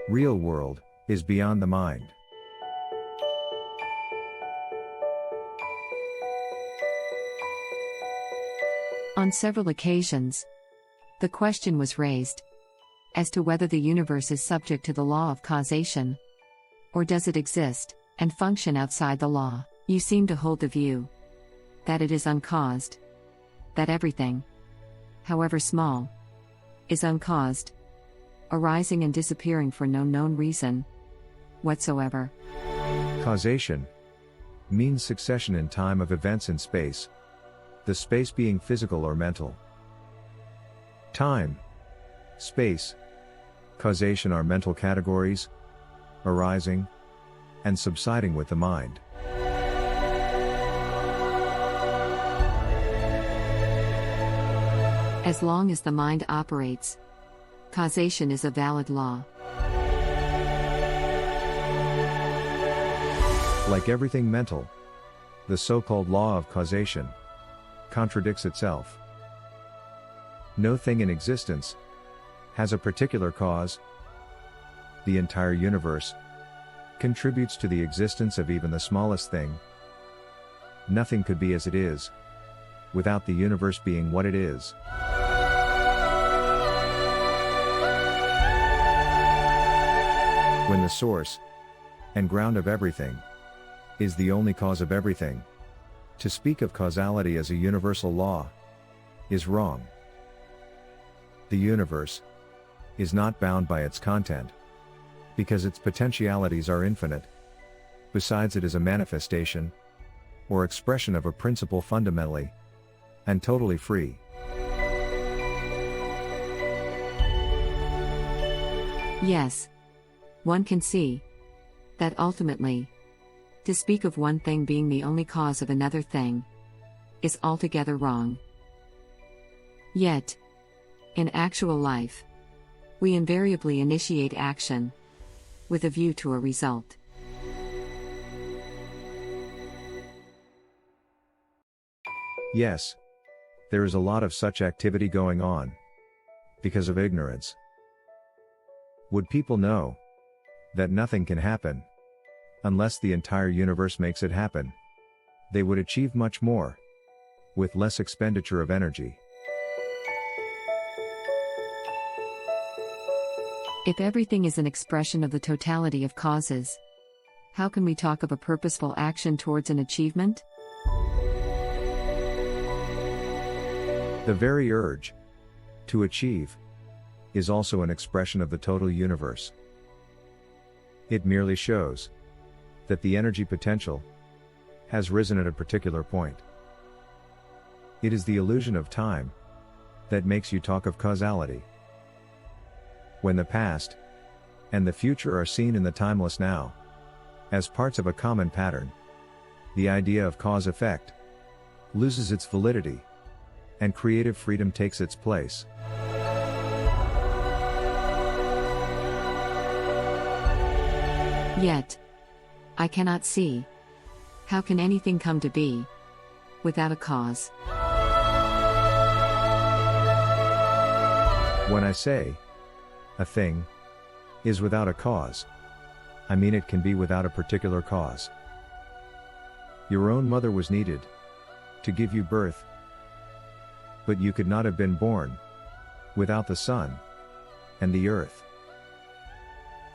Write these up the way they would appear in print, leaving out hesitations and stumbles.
Real world is beyond the mind. On several occasions, the question was raised as to whether the universe is subject to the law of causation, or does it exist and function outside the law. You seem to hold the view that it is uncaused, that everything, however small, is uncaused, arising and disappearing for no known reason whatsoever. Causation means succession in time of events in space, the space being physical or mental. Time, space, causation are mental categories, arising and subsiding with the mind. As long as the mind operates, causation is a valid law. Like everything mental, the so-called law of causation contradicts itself. No thing in existence has a particular cause. The entire universe contributes to the existence of even the smallest thing. Nothing could be as it is without the universe being what it is. When the source and ground of everything is the only cause of everything, to speak of causality as a universal law is wrong. The universe is not bound by its content, because its potentialities are infinite. Besides, it is a manifestation or expression of a principle fundamentally and totally free. Yes, one can see that ultimately, to speak of one thing being the only cause of another thing is altogether wrong. Yet, in actual life, we invariably initiate action with a view to a result. Yes, there is a lot of such activity going on because of ignorance. Would people know that nothing can happen unless the entire universe makes it happen, they would achieve much more with less expenditure of energy. If everything is an expression of the totality of causes, how can we talk of a purposeful action towards an achievement? The very urge to achieve is also an expression of the total universe. It merely shows that the energy potential has risen at a particular point. It is the illusion of time that makes you talk of causality. When the past and the future are seen in the timeless now as parts of a common pattern, the idea of cause-effect loses its validity, and creative freedom takes its place. Yet, I cannot see how can anything come to be without a cause. When I say a thing is without a cause, I mean it can be without a particular cause. Your own mother was needed to give you birth, but you could not have been born without the sun and the earth.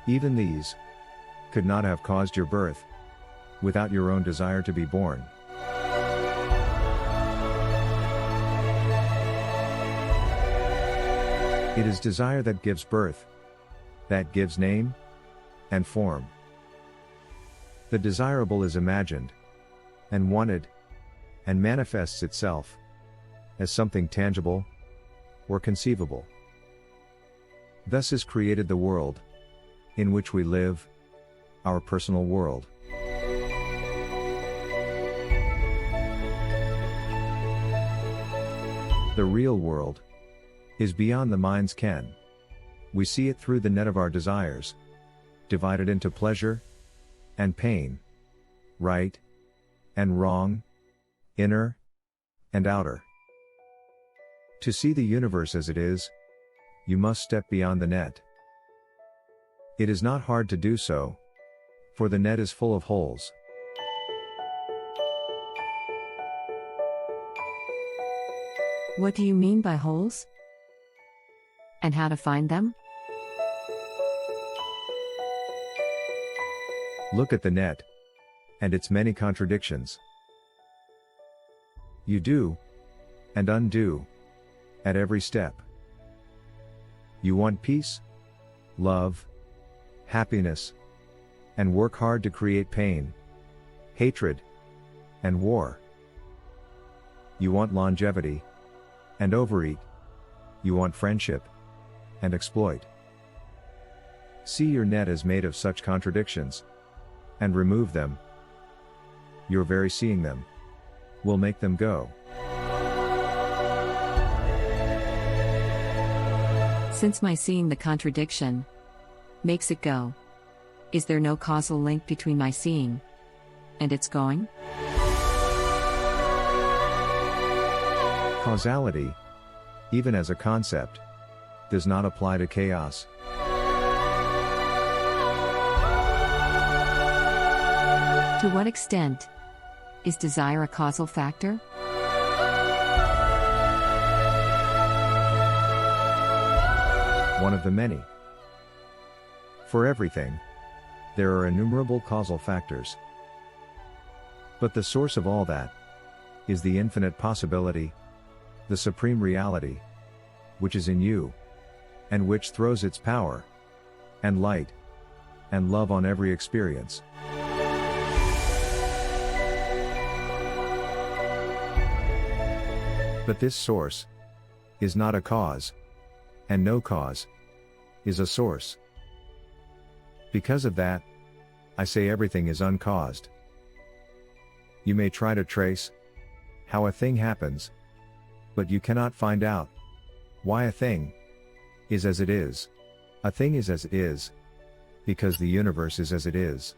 Even these could not have caused your birth without your own desire to be born. It is desire that gives birth, that gives name and form. The desirable is imagined and wanted and manifests itself as something tangible or conceivable. Thus is created the world in which we live, our personal world. The real world is beyond the mind's ken. We see it through the net of our desires, divided into pleasure and pain, right and wrong, inner and outer. To see the universe as it is, you must step beyond the net. It is not hard to do so, for the net is full of holes. What do you mean by holes? And how to find them? Look at the net, and its many contradictions. You do, and undo, at every step. You want peace, love, happiness, and work hard to create pain, hatred, and war. You want longevity, and overeat. You want friendship, and exploit. See your net as made of such contradictions, and remove them. Your very seeing them will make them go. Since my seeing the contradiction makes it go, is there no causal link between my seeing and its going? Causality, even as a concept, does not apply to chaos. To what extent is desire a causal factor? One of the many. For everything, there are innumerable causal factors. But the source of all that is the infinite possibility, the supreme reality, which is in you, and which throws its power, and light, and love on every experience. But this source is not a cause, and no cause is a source. Because of that, I say everything is uncaused. You may try to trace how a thing happens, but you cannot find out why a thing is as it is. A thing is as it is because the universe is as it is.